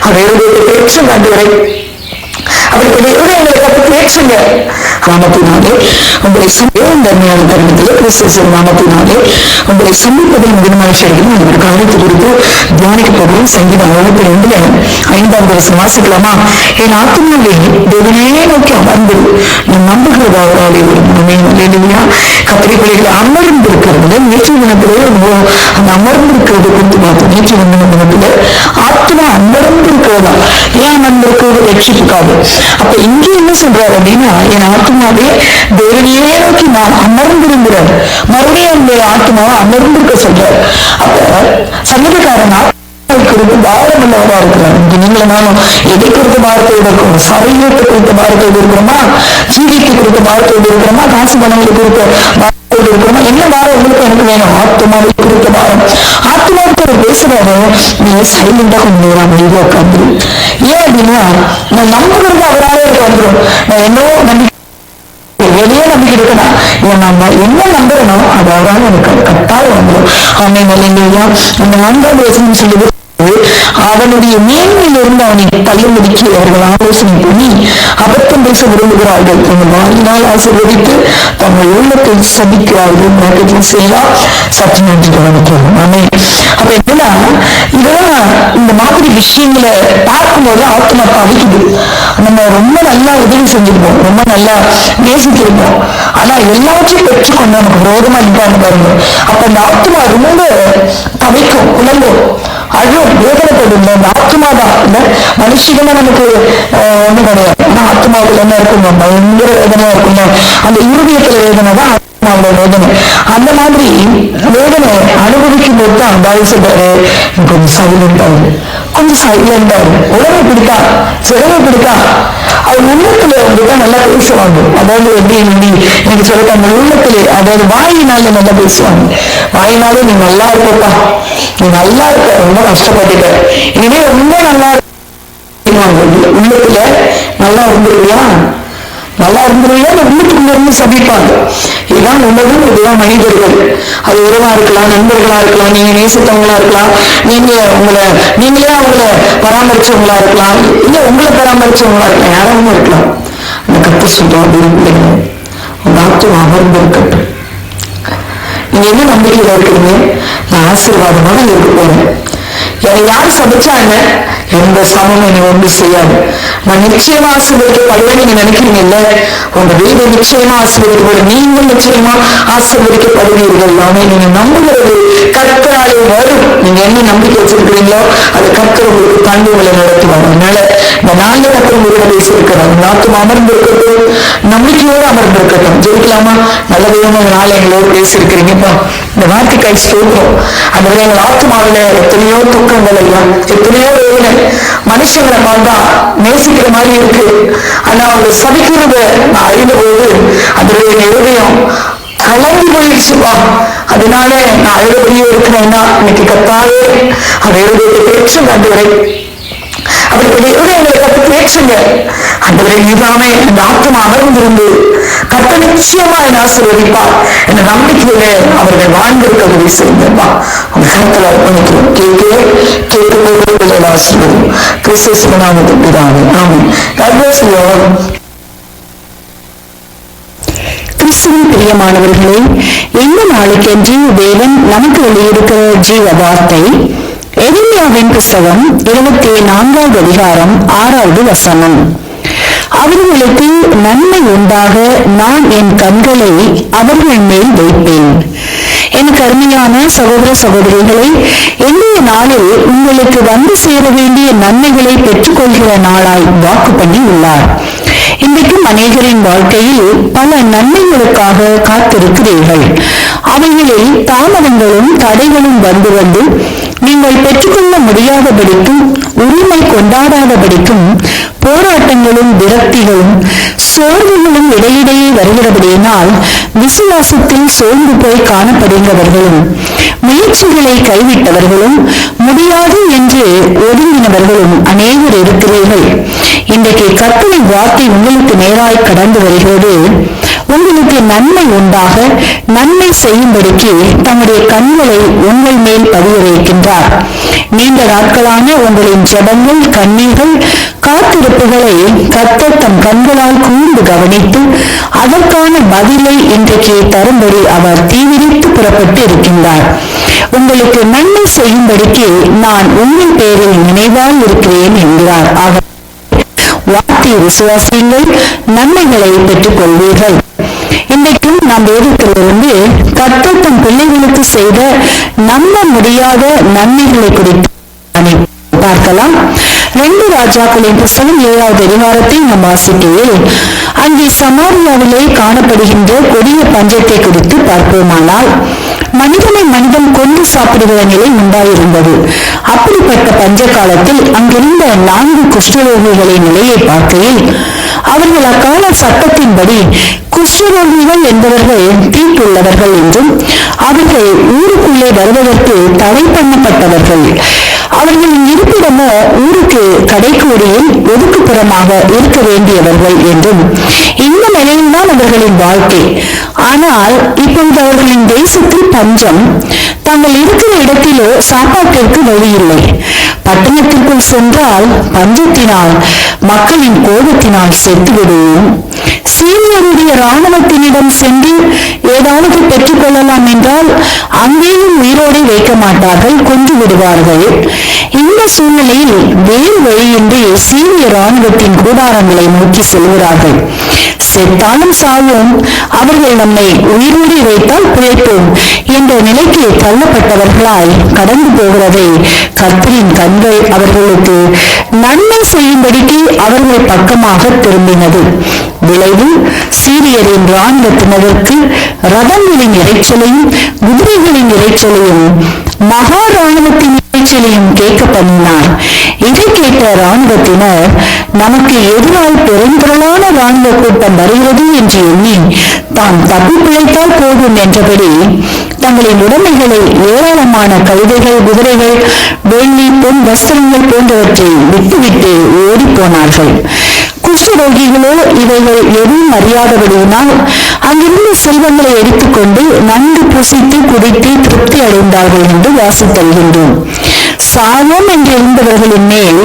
அவருடைய பேச்சும் ஆண்டவரை அவர்களுடைய எங்களை பற்றி பேசுங்க. நாமத்தினாலே உங்களை தன்மையான தருணத்திலே கிறிஸ்து நாமத்தினாலே உங்களை சந்திப்பதில் முதன்மையாளர்கள் ஒரு காரியத்தை குறித்து தியானிக்கப்படும். சங்கீதம் 52 5ஆம் வருஷம் வாசிக்கலாமா? என் ஆத்மாவே தேவனே நோக்கி அமர்ந்து நான் நம்புகிறதா அவராலே இல்லையா? கத்திரி பிள்ளைகளை அமர்ந்திருக்கிறது நேற்று தினத்திலே அந்த அமர்ந்திருக்கிறது குறித்து பார்த்தோம். நேற்று தினத்திலே ஆத்மா அமர்ந்திருக்கிறதா? ஏன் அமர்ந்திருக்கிறது? ரட்சிப்புக்காக. அப்ப இங்க என்ன சொல்றாரு அப்படின்னா, என் ஆத்மாவே தேவனையே நோக்கி நான் அமர்ந்திருக்கிறேன். மறுபடியும் அந்த ஆத்மாவை அமர்ந்திருக்க சொல்றாரு. அப்ப சங்கீதக்காரன் குறித்து பாரம் உள்ளவரா இருக்கிறார். நீங்களும் நானும் எதை குறித்த பாரத்தோடு இருக்கிறோம்? சரீரத்தை குறித்த பாரத்தோடு இருக்கிறோமா? ஜீவிக்கு குறித்த பாரத்தோடு இருக்கிறோமா? காசு பணங்களை குறித்த பாரத்தோடு இருக்கிறோமா? என்ன பாரம் உங்களுக்கு எனக்கு வேணும்? ஆத்மாவை குறித்த பாரம். ஆத்மாவுக்கு அவர் பேசுறாரு, நீ சைலண்டா கொஞ்சம் நேரம் அமைதியா உட்காந்து. ஏன் அப்படின்னா, நான் நம்புகிறது அவராலே எனக்கு வந்துடும். நான் என்னவோ நம்பிக்கை வெளியே நம்பிக்கை இருக்கணும். நம்ம என்ன நம்புறனோ அது அவரால் எனக்கு கட்டாயம் வந்துடும். ஆமை இல்லையா? அந்த 4ஆம் வசனம் சொல்லுது, அவனுடைய மேன்மையிலிருந்து அவனை தள்ளும்படிக்கு அவர்கள் ஆலோசனை பண்ணி அபத்தம் பேச விரும்புகிறார்கள். தங்கள் வாயினால் ஆசீர்வதித்து தங்கள் உள்ளத்தை சபிக்கிறார்கள். செய்யலாம் சற்று நன்றி கவனிக்கிறோம். ஆமே. அப்ப என்னன்னா, இதெல்லாம் இந்த மாதிரி விஷயங்களை பார்க்கும்போது ஆத்மா தவிக்குது. நம்ம ரொம்ப நல்லா உதவி செஞ்சிருப்போம், ரொம்ப நல்லா நேசிச்சிருப்போம். ஆனா எல்லாத்தையும் பெற்றுக்கொண்டு நமக்கு விரோதமா இருக்கான்னு பாருங்க. அப்ப அந்த ஆத்மா ரொம்ப தவிக்கும், குழம்பும், அழும், வேதனைப்படும். அந்த ஆத்மா தான் இல்ல மனுஷிகள நமக்கு ஒண்ணு கிடையாது. ஆனா ஆத்மாவில் என்ன இருக்குங்க? பயங்கர வேதனையா இருக்குங்க. அந்த இருதயத்துல வேதனை தான் ஆத்மாவோட வேதனை. அந்த மாதிரி வேதனை அனுபவிக்கும் போது தான் பாய் சொல்றாரு, கொஞ்சம் சைலண்டா இரு, கொஞ்சம் சைலண்டா இரு. உடம்பு பிடிக்கா, சிறவை பிடிக்கா, அது உள்ளத்துல வந்துட்டு நல்லா பேசுவாங்க. அதாவது எப்படி எனக்கு சொல்லிட்டு அந்த உள்ளத்திலே, அதாவது வாயினால நல்லா பேசுவாங்க. வாயினாலே நீ நல்லா இருப்பா, நீ நல்லா இருக்க, ரொம்ப கஷ்டப்பட்டுட்ட, இனிமே ரொம்ப நல்லா இருக்க. உள்ளத்துல நல்லா இருந்துருவியா, நல்லா இருந்துருவியா, உள்ளுக்குள்ள இருந்து சபிப்பாங்க. இதுதான் உலகம், இதுதான் மனிதர்கள். அது உறவா இருக்கலாம், நண்பர்களா இருக்கலாம், நீங்க நேசித்தவங்களா இருக்கலாம், நீங்களே அவங்கள பராமரிச்சவங்களா இருக்கலாம், இல்ல உங்களை பராமரிச்சவங்களா இருக்கலாம், யாராவது இருக்கலாம். அந்த கத்து சொல்றோம், அப்படி உங்க ஆத்மா அமர்ந்து இருக்கட்டும். நீங்க என்ன நம்பிக்கையில இருக்கிறீங்க? நான் ஆசீர்வாதமாக இருக்க போறேன். என்னை யார் சபிச்சாங்க? எந்த சமம் என்னை ஒன்று செய்யாது. நான் நிச்சயமா ஆசீர்வதிக்கப்படுவேன். நீங்க நினைக்கிறீங்கல்ல, உங்க வீடு நிச்சயமா ஆசீர்வதிக்கப்படும், நீங்கள் நிச்சயமா ஆசீர்வதிக்கப்படுவீர்கள். ஆனா நீங்க நம்புகிறது கர்த்தராலே வரும். நீங்க என்ன நம்பிக்கை வச்சிருக்கிறீங்களோ அது கர்த்தர் உங்களுக்கு தந்து உங்களை நடத்துவார். அதனால இந்த நான்கு கர்த்தர் உங்களோட பேசியிருக்கிறார். நாட்டும் அமர்ந்திருக்கட்டும், நம்பிக்கையோடு அமர்ந்திருக்கட்டும். ஜெயிக்கலாமா? நல்ல விதமான நாள் எங்களோடு பேசியிருக்கிறீங்கப்பா. இந்த வார்த்தைக்காய் ஸ்தோத்திரம். அந்த எங்கள் ஆத்மாவில எத்தனையோ துக்கங்கள் எல்லாம், எத்தனையோ வேதனை. மனுஷங்களை பார்த்தா நேசிக்கிற மாதிரி இருக்கு, ஆனா அவங்க சபிக்கிறத நான் அறிந்த போது அதனுடைய இருதயம் கலந்து போயிடுச்சுப்பா. அதனால நான் அழுதபடியே இருக்கிறேன்னா இன்னைக்கு கத்தாவே அந்த இருதயத்தை பேச்சு ஆண்டவரை, அவர்களுடைய இருதயங்களை கத்து பேச்சுங்க. ஆண்டவரை நீதானே அந்த ஆத்மா அமர்ந்திருந்து கர்த்தர் நிச்சயமா என்னை ஆசீர்வதிப்பார் என்ற நம்பிக்கையில அவர்கள் வாழ்ந்திருக்க உதவி செய்தப்பா. உங்க கருத்துல அர்ப்பணிக்கிறோம். கேட்க ஆசீர்வதி கிறிஸ்து நாமத்தில் பிதாவே, ஆமென். God bless you all. கிறிஸ்துவின் பிரியமானவர்களே, இந்த நாளுக்கென்று தேவன் நமக்கு வெளியிருக்கிற ஜீவ வார்த்தை எரேமியாவின் புஸ்தகம் 24ஆம் அதிகாரம் 6வது வசனம். அவர்களுக்கு நன்மை உண்டாக நான் என் கண்களை அவர்கள் மேல் வைப்பேன். எனக்கு அருமையான சகோதர சகோதரிகளை, இன்றைய நாளில் உங்களுக்கு வந்து சேர வேண்டிய நன்மைகளை பெற்றுக்கொள்கிற நாளாய் வாக்கு பண்ணி உள்ளார். இன்றைக்கும் அநேகரின் வாழ்க்கையில் பல நன்மைகளுக்காக காத்திருக்கிறீர்கள். அவைகளில் தாமதங்களும் தடைகளும் வந்து வந்து நீங்கள் பெற்றுக்கொள்ள முடியாதபடிக்கும், உரிமை கொண்டாடாதபடிக்கும் போராட்டங்களும் விரக்திகளும் சோர்வுகளும் இடையிடையே வருகிறபடியினால் விசுவாசத்தில் சோர்ந்து போய் காணப்படுகிறவர்களும், முயற்சிகளை கைவிட்டவர்களும், முடியாது என்று ஒதுங்கினவர்களும் அநேகர் இருக்கிறீர்கள். இன்றைக்கு கர்த்தரின் வார்த்தை உங்களுக்கு நேராய் கடந்து வருகிறது. உங்களுக்கு நன்மை உண்டாக நன்மை செய்யும்படிக்கு தம்முடைய கண்களை உங்கள் மேல் பதிய வைக்கின்றார். நீண்ட நாட்களான உங்களின் ஜெபங்கள், கண்ணீர்கள், காத்திருப்புகளை கர்த்தர் தம் கண்களால் கூர்ந்து கவனித்து அதற்கான பதிலை இன்றைக்கு தரும்படி அவர் தீவிரித்து புறப்பட்டு இருக்கின்றார். உங்களுக்கு நன்மை செய்யும்படிக்கு நான் உங்கள் பேரில் நினைவாய் இருக்கிறேன் என்கிறார். ஆக வார்த்தை விசுவாசியுங்கள், நன்மைகளை பெற்றுக் கொள்வீர்கள். இன்றைக்கும் நாம் வேதத்திலிருந்து கர்த்தர் தம் பிள்ளைகளுக்கு செய்த நம்ப முடியாத நன்மைகளை குறித்து பார்க்கலாம். 2 ராஜாக்களின் புத்தகம் 7வது அதிகாரத்தை நாம் வாசிக்கையில் அங்கே சமாரியாவிலே காணப்படுகின்ற கொடிய பஞ்சத்தை குறித்து பார்ப்போமானால், மனிதனை மனிதன் கொண்டு சாப்பிடுகிற நிலை உண்டாயிருந்தது. அப்படிப்பட்ட பஞ்ச காலத்தில் அங்கிருந்த 4 குஷ்டரோகிகளின் நிலையை பார்க்கையில் அவர்கள் அக்கால சட்டத்தின்படி குஷ்டரோகிகள் என்பவர்கள் தீட்டுள்ளவர்கள் என்றும் அவர்கள் ஊருக்குள்ளே வருவதற்கு தடை பண்ணப்பட்டவர்கள், அவர்களின் இருப்பிடமோ ஊருக்கு கடைக்கோடியில் ஒதுக்குப்புறமாக இருக்க வேண்டியவர்கள் என்றும் இந்த நிலையில்தான் அவர்களின் வாழ்க்கை. ஆனால் இப்பொழுது அவர்களின் தேசத்தில் பஞ்சம், தாங்கள் இருக்கிற இடத்திலோ சாப்பாட்டிற்கு வழி இல்லை. பட்டணத்திற்குள் சென்றால் பஞ்சத்தினால் மக்களின் கோபத்தினால் செத்துவிடுவோம். சீரியருடைய இராணுவத்தினிடம் சென்று ஏதாவது பெற்றுக் கொள்ளலாம் என்றால் அங்கேயும் உயிரோடு வைக்க மாட்டார்கள், கொன்று விடுவார்கள். இந்த சூழ்நிலையில் வேறு வழியின்றி சீரிய இராணுவத்தின் கூடாரங்களை நோக்கி செல்கிறார்கள். செத்தாலும் சாவும், அவர்கள் நம்மை உயிரோடு வைத்தால் பிழைப்போம் என்ற நிலைக்கு தள்ளப்பட்டவர்களாய் கடந்து போகிறதை கர்த்தரின் கண்கள் அவர்களுக்கு நன்மை செய்யும்படிக்கு அவர்கள் பக்கமாக திரும்பினது. விளைவு சீரியரின் இராணுவத்தினருக்கு ரதங்களின் இறைச்சலையும் குதிரைகளின் இறைச்சலையும் மகா இராணுவத்தின் இறைச்சலையும் கேட்க பண்ணினார். இதை கேட்ட இராணுவத்தினர், நமக்கு எதிரால் பெருந்திரளான இராணுவ கூட்டம் வருகிறது என்று எண்ணி தாம் தப்பி பிழைத்தால் போகும் என்றபடி தங்களின் உடைமைகளை, ஏராளமான கழுதைகள், குதிரைகள், வெள்ளி, பொன் வஸ்திரங்கள் போன்றவற்றை விட்டுவிட்டு ஓடி போனார்கள். குஷ்டரோகிகளோ இவைகள் எதுவும் அறியாதபடியினால் அங்கிருந்த செல்வங்களை எடுத்துக்கொண்டு நன்கு புசித்து குடித்து திருப்தி அடைந்தார்கள் என்று வாசித்தல்கின்றோம். சாவோம் என்று இருந்தவர்களின் மேல்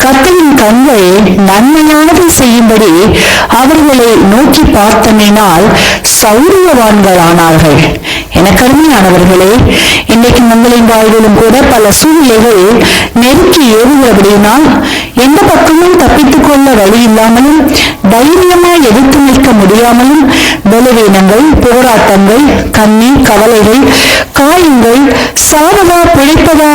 கர்த்தரின் கண்கள் நன்மையானதை செய்யும்படி அவர்களை நோக்கி பார்த்தமையினால் சௌரியவான்களானார்கள். எனக்கு அருமையானவர்களே, இன்றைக்கு நம்மளின் வாழ்விலும் கூட பல சூழ்நிலைகள் நெருக்கி ஏறுகிறபடியினால் எந்த பக்கமும் தப்பித்துக் கொள்ள வழி இல்லாமலும் தைரியமாய் எதிர்த்து நிற்க முடியாமலும் பலவீனங்கள், போராட்டங்கள், கண்ணீர், கவலைகள், காயங்கள், சாவதா பிழைப்பதா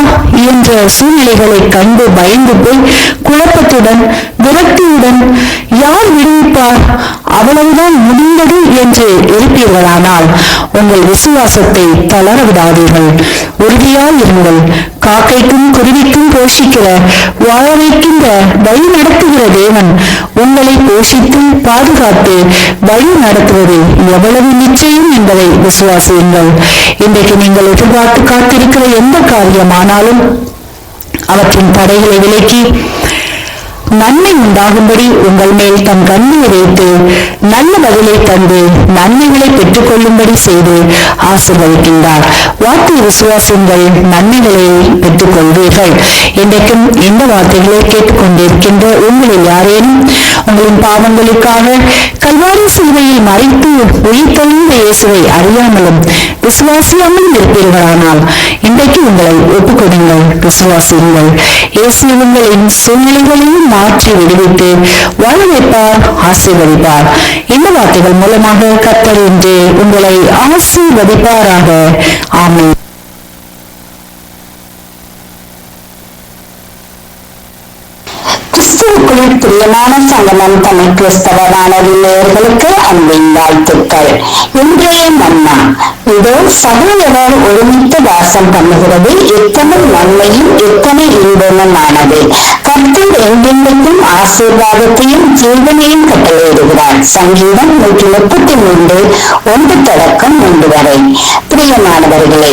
என்ற சூழ்நிலைகளை கண்டு பயந்து போய் குழப்பத்துடன் விரக்தியுடன் யார் விடுவிப்பார், அவ்வளவுதான் முடிந்தது என்று இருப்பீர்களானால் உங்கள் விசுவாசத்தை தளர விடாதீர்கள். உறுதியாய் இருங்கள். காக்கைக்கும் குருவிக்கும் போஷிக்கிற, வாழ வைக்கின்ற, வழி நடத்துகிற தேவன் உங்களை போஷித்து பாதுகாத்து வழி நடத்துவது எவ்வளவு நிச்சயம் என்பதை விசுவாசியுங்கள். இன்றைக்கு நீங்கள் எதிர்பார்த்து காத்திருக்கிற எந்த காரியமானாலும் அவற்றின் தடைகளை விலக்கி நன்மை உண்டாகும்படி உங்கள் மேல் தம் கண்ணை வைத்து நல்ல பதிலை தந்து நன்மைகளை பெற்றுக் கொள்ளும்படி செய்து ஆசீர்வதிக்கின்றார். வார்த்தை விசுவாசங்கள், நன்மைகளை பெற்றுக் கொள்வீர்கள். இன்றைக்கும் இந்த வார்த்தைகளை கேட்டுக்கொண்டிருக்கின்ற உங்களில் யாரேனும் உங்களின் பாவங்களுக்காக கல்வாரி சிலுவையில் மறைத்து உயிர்த்தெழுந்த இயேசுவை அறியாமலும் விசுவாசியாமலும் இருப்பீர்களானால் இன்றைக்கு உங்களை ஒப்புக்கொடுங்கள், விசுவாசியுங்கள். இயேசு உங்களின் சூழ்நிலைகளையும் மாற்றி விடுவித்து வாழ வைப்பார், ஆசீர்வதிப்பார். இந்த வார்த்தைகள் மூலமாக கர்த்தர் இன்று உங்களை ஆசீர்வதிப்பாராக. ஆமென். கிறிஸ்துவுக்குள் பிரியமான சங்கமம் தமிழ் கிறிஸ்தவ வானொலி நேயர்களுக்கு அன்பின் வாழ்த்துக்கள். இன்றைய மன்னா இதோ சகோதரர் ஒருமித்து வாசம் பண்ணுகிறது, எத்தனை நன்மையும் எத்தனை இன்பமுமானது. கர்த்தர் எங்கெங்கும் ஆசீர்வாதத்தையும் ஜீவனையும் கட்டளையிடுகிறார். சங்கீதம் 133 1 தொடக்கம் 3 வரை. பிரியமானவர்களே,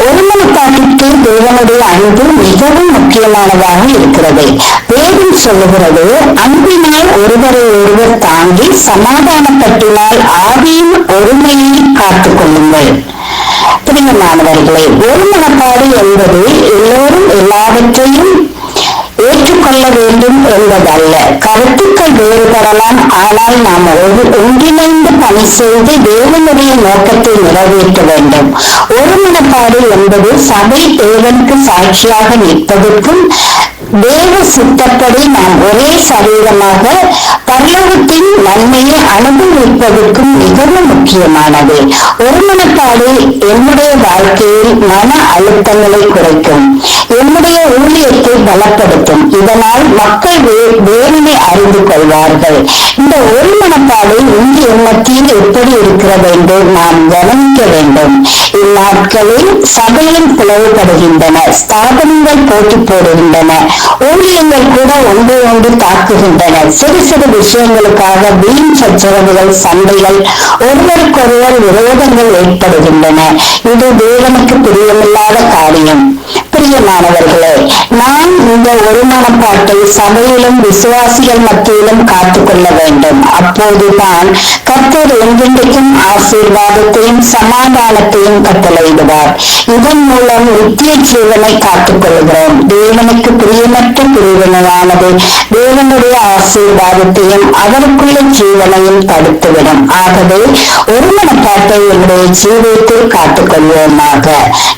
ஒருமனப்பாட்டிற்கு தேவனுடைய அன்பு மிகவும் முக்கியமானதாக இருக்கிறது. வேதம் சொல்லுகிறது, அன்பினால் ஒருவரை ஒருவர் தாங்கி சமாதானப்பட்டினால் ஆவியின் ஒருமையை காத்துக் கொள்ளுங்கள். பிரியமானவர்களே, ஒருமனப்பாடு என்பது எல்லோரும் எல்லாவற்றையும் ஏற்றுக்கொள்ள வேண்டும் என்பதல்ல. கருத்துக்கள் வேறுபடலாம், ஆனால் நாம் ஒன்றிணைந்து பணி செய்து தேவனுடைய நோக்கத்தை நிறைவேற்ற வேண்டும். ஒருமனப்பாடு என்பது சபை தேவனுக்கு சாட்சியாக நிற்பதற்கும் தேவ சித்தப்படி நாம் ஒரே சரீரமாக பரலோகத்தின் நன்மையை அனுபவிப்பதற்கும் மிகவும் முக்கியமானது. ஒருமனப்பாடு என்னுடைய வாழ்க்கையில் மன அழுத்தங்களை குறைக்கும், என்னுடைய ஊழியத்தை பலப்படுத்தும். இதனால் மக்கள் வேதனை அறிந்து கொள்வார்கள். இந்த ஒருமனப்பாடு இன்று எண்ணத்தில் எப்படி இருக்கிறது என்று நாம் கவனிக்க வேண்டும். இந்நாட்களில் சபையில் பிளவுபடுகின்றன, ஸ்தாபனங்கள் போட்டி போடுகின்றன, ஊழியங்கள் கூட ஒன்று ஒன்று தாக்குகின்றன. சிறு சிறு விஷயங்களுக்காக வீண் சச்சரவுகள், சண்டைகள், ஒருவருக்கொருவர் விரோதங்கள் ஏற்படுகின்றன. இது தேவனுக்கு பிரியமில்லாத காரியம். பிரியமானவர்களே, நாம் இந்த ஒருமனப்பாட்டை சபையிலும் விசுவாசிகள் மத்தியிலும் காத்துக்கொள்ள வேண்டும். அப்போதுதான் கர்த்தர் என்றென்றைக்கும் ஆசீர்வாதத்தையும் சமாதானத்தையும் கட்டளையிடுவார். இதன் மூலம் நித்திய ஜீவனை காத்துக் கொள்கிறோம். தேவனுக்கு பிரியமற்ற பிரிவினையானது தேவனுடைய ஆசீர்வாதத்தையும் அவருக்குள்ள ஜீவனையும் தடுத்துவிடும். ஆகவே ஒருமனப்பாட்டை என்னுடைய ஜீவியத்தில் காத்துக் கொள்வோமாக.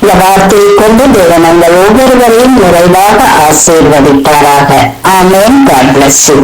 இந்த வார்த்தையை கொண்டு தேவன் ஒவ்வொருவரையும் நிறைவாக ஆசீர்வதிப்பாராக. ஆமென். God bless you.